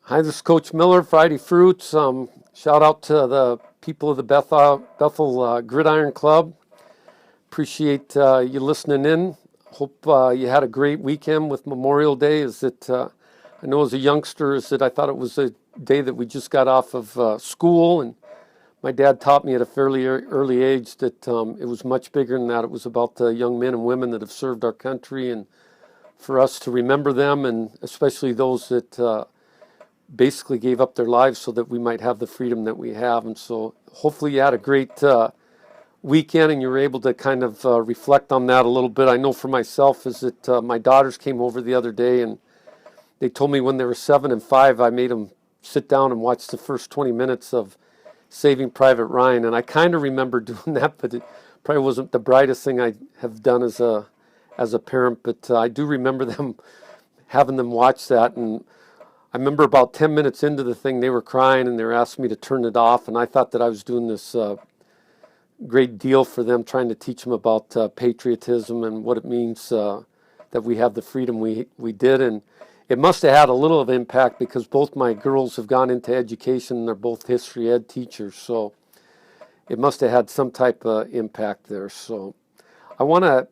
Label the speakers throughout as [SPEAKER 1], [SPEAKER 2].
[SPEAKER 1] Hi, this is Coach Miller, Friday Fruits. Shout out to the people of the Bethel Gridiron Club. Appreciate you listening in. Hope you had a great weekend with Memorial Day. I know as a youngster, I thought it was a day that we just got off of school, and my dad taught me at a fairly early age that it was much bigger than that. It was about the young men and women that have served our country, and for us to remember them, and especially those that basically gave up their lives so that we might have the freedom that we have. And so hopefully you had a great weekend and you were able to kind of reflect on that a little bit. I know for myself my daughters came over the other day and they told me when they were 7 and 5, I made them sit down and watch the first 20 minutes of Saving Private Ryan. And I kind of remember doing that, but it probably wasn't the brightest thing I have done as a parent. But I do remember having them watch that. And I remember about 10 minutes into the thing, they were crying and they were asking me to turn it off. And I thought that I was doing this great deal for them, trying to teach them about patriotism and what it means that we have the freedom we did. And it must have had a little of impact because both my girls have gone into education and they're both history ed teachers. So it must have had some type of impact there. So I want to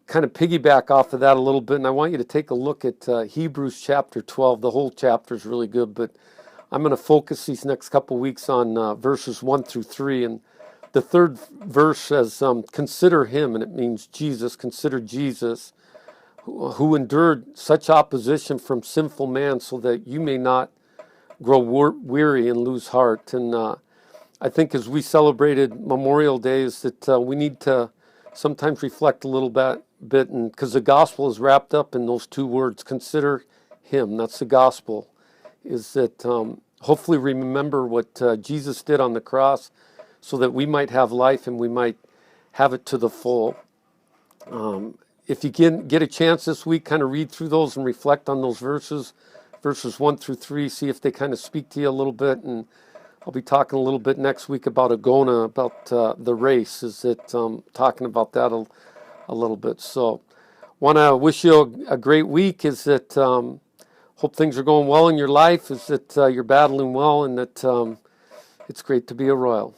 [SPEAKER 1] kind of piggyback off of that a little bit, and I want you to take a look at Hebrews chapter 12. The whole chapter is really good, but I'm going to focus these next couple weeks on verses 1 through 3. And the third verse says, consider him, and it means Jesus. Consider Jesus, who endured such opposition from sinful man so that you may not grow weary and lose heart. And I think as we celebrated Memorial Day is that we need to sometimes reflect a little bit, and because the gospel is wrapped up in those two words, consider him. That's the gospel, is that hopefully remember what Jesus did on the cross so that we might have life and we might have it to the full. If you get a chance this week, kind of read through those and reflect on those verses 1 through 3, see if they kind of speak to you a little bit. And I'll be talking a little bit next week about Agona, about the race, talking about that a little bit. So want to wish you a great week, hope things are going well in your life, you're battling well, and that it's great to be a Royal.